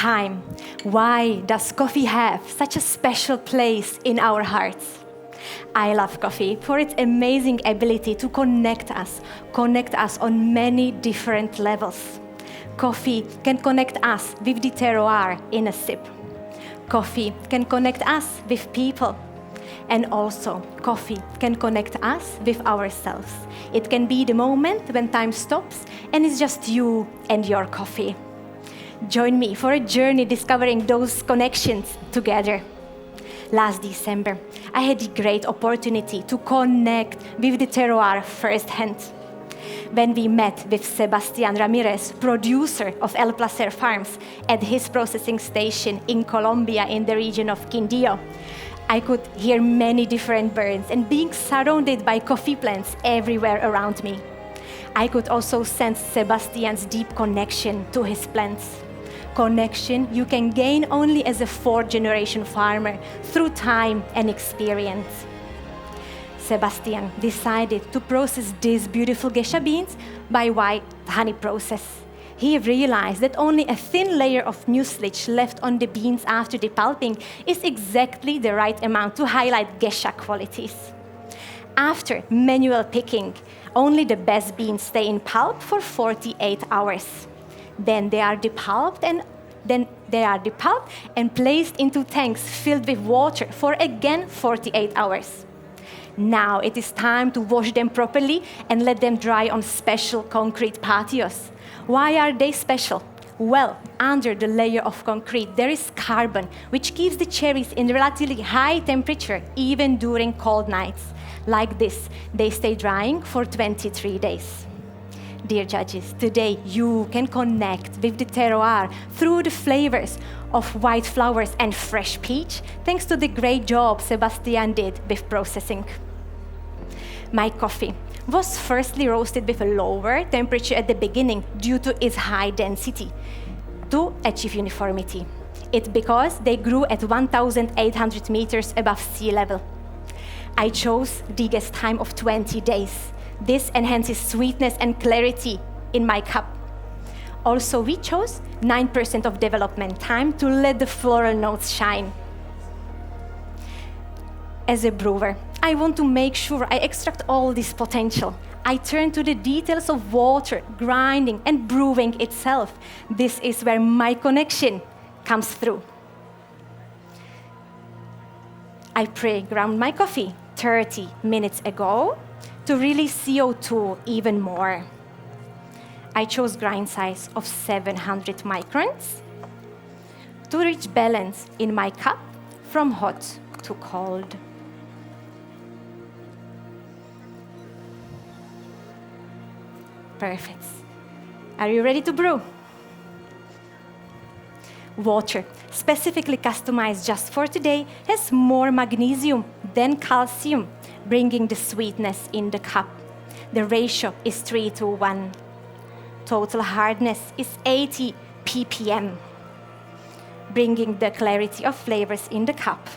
time. Why does coffee have such a special place in our hearts? I love coffee for its amazing ability to connect us on many different levels. Coffee can connect us with the terroir in a sip. Coffee can connect us with people. And also, coffee can connect us with ourselves. It can be the moment when time stops and it's just you and your coffee. Join me for a journey discovering those connections together. Last December, I had the great opportunity to connect with the terroir firsthand. When we met with Sebastián Ramirez, producer of El Placer Farms, at his processing station in Colombia in the region of Quindío, I could hear many different birds and being surrounded by coffee plants everywhere around me. I could also sense Sebastián's deep connection to his plants. Connection you can gain only as a fourth-generation farmer through time and experience. Sebastián decided to process these beautiful geisha beans by white honey process. He realized that only a thin layer of mucilage left on the beans after the pulping is exactly the right amount to highlight geisha qualities. After manual picking, only the best beans stay in pulp for 48 hours. Then they are depulped and placed into tanks filled with water for again 48 hours. Now it is time to wash them properly and let them dry on special concrete patios. Why are they special? Well, under the layer of concrete there is carbon, which keeps the cherries in relatively high temperature even during cold nights. Like this, they stay drying for 23 days. Dear judges, today you can connect with the terroir through the flavors of white flowers and fresh peach, thanks to the great job Sebastián did with processing. My coffee was firstly roasted with a lower temperature at the beginning due to its high density to achieve uniformity. It's because they grew at 1,800 meters above sea level. I chose the digest time of 20 days. This enhances sweetness and clarity in my cup. Also, we chose 9% of development time to let the floral notes shine. As a brewer, I want to make sure I extract all this potential. I turn to the details of water, grinding, and brewing itself. This is where my connection comes through. I pre-ground my coffee 30 minutes ago to release CO2 even more. I chose grind size of 700 microns to reach balance in my cup from hot to cold. Perfect. Are you ready to brew? Water, specifically customized just for today, has more magnesium than calcium, bringing the sweetness in the cup. The ratio is 3:1. Total hardness is 80 ppm, bringing the clarity of flavors in the cup.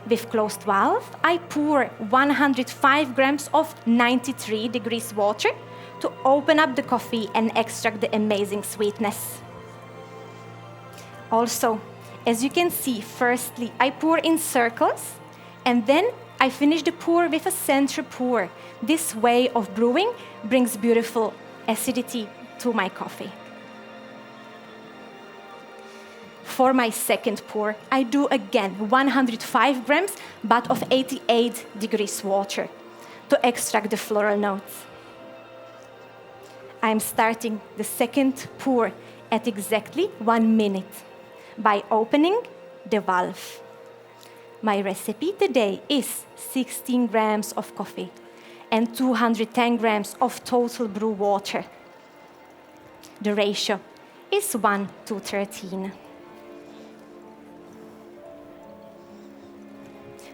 With closed valve, I pour 105 grams of 93 degrees water to open up the coffee and extract the amazing sweetness. Also, as you can see, firstly, I pour in circles, and then I finish the pour with a center pour. This way of brewing brings beautiful acidity to my coffee. For my second pour, I do again 105 grams, but of 88 degrees water to extract the floral notes. I'm starting the second pour at exactly 1 minute by opening the valve. My recipe today is 16 grams of coffee and 210 grams of total brew water. The ratio is 1:13.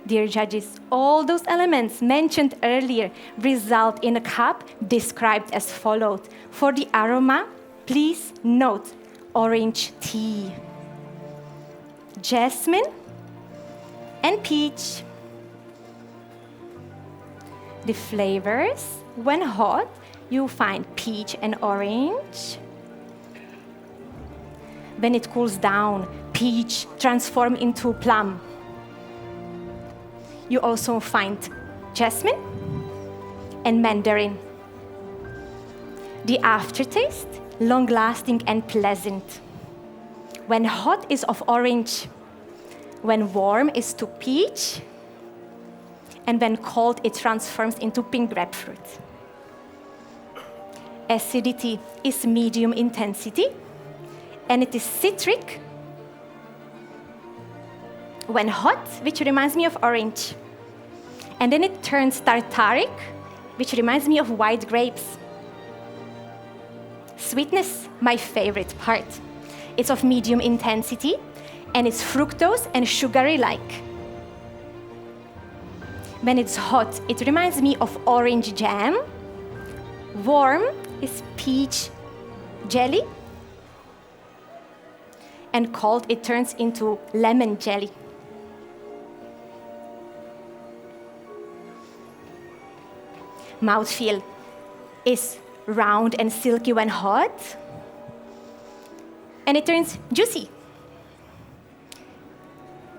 Dear judges, all those elements mentioned earlier result in a cup described as followed. For the aroma, please note orange tea, jasmine, and peach. The flavors, when hot, you find peach and orange, When it cools down, peach transforms into plum. You also find jasmine and mandarin. The aftertaste, long-lasting and pleasant. When hot is of orange, when warm is to peach, and when cold it transforms into pink grapefruit. Acidity is medium intensity, and it is citric. When hot, which reminds me of orange. And then it turns tartaric, which reminds me of white grapes. Sweetness, my favorite part. It's of medium intensity, and it's fructose and sugary-like. When it's hot, it reminds me of orange jam. Warm is peach jelly. And cold, it turns into lemon jelly. Mouthfeel is round and silky when hot, and it turns juicy.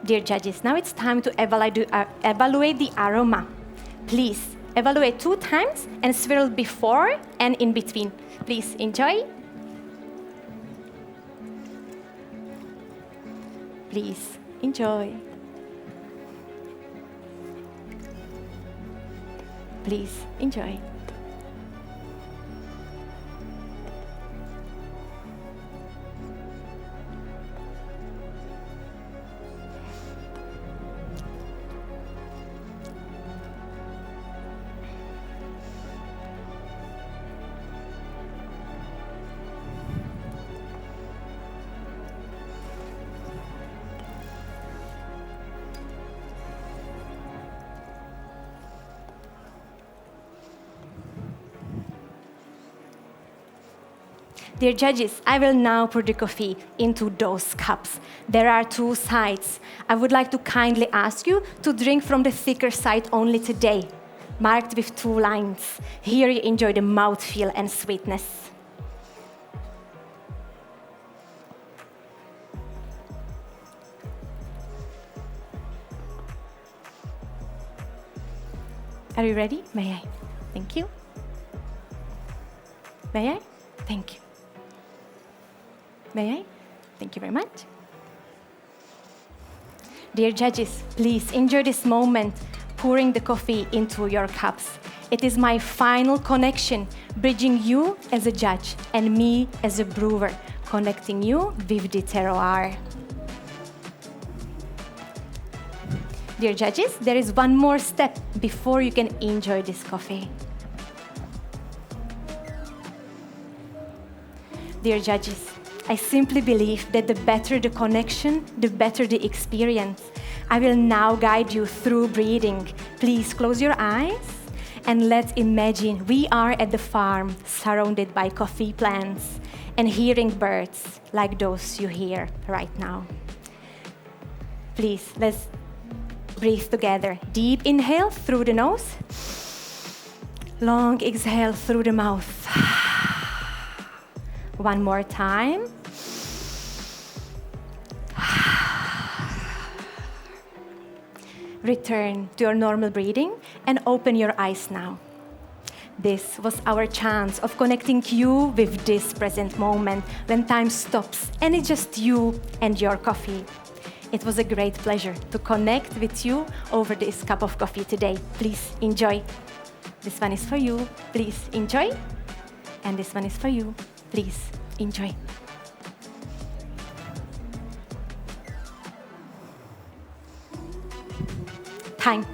Dear judges, now it's time to evaluate the aroma. Please evaluate 2 times and swirl before and in between. Please enjoy. Please enjoy. Please enjoy. Dear judges, I will now pour the coffee into those cups. There are 2 sides. I would like to kindly ask you to drink from the thicker side only today, marked with 2 lines. Here you enjoy the mouthfeel and sweetness. Are you ready? May I? Thank you. May I? Thank you. May I? Thank you very much. Dear judges, please enjoy this moment pouring the coffee into your cups. It is my final connection, bridging you as a judge and me as a brewer, connecting you with the terroir. Dear judges, there is one more step before you can enjoy this coffee. Dear judges, I simply believe that the better the connection, the better the experience. I will now guide you through breathing. Please close your eyes and let's imagine we are at the farm surrounded by coffee plants and hearing birds like those you hear right now. Please, let's breathe together. Deep inhale through the nose. Long exhale through the mouth. One more time. Return to your normal breathing and open your eyes now. This was our chance of connecting you with this present moment when time stops and it's just you and your coffee. It was a great pleasure to connect with you over this cup of coffee today. Please enjoy. This one is for you. Please enjoy. And this one is for you. Please enjoy. Time.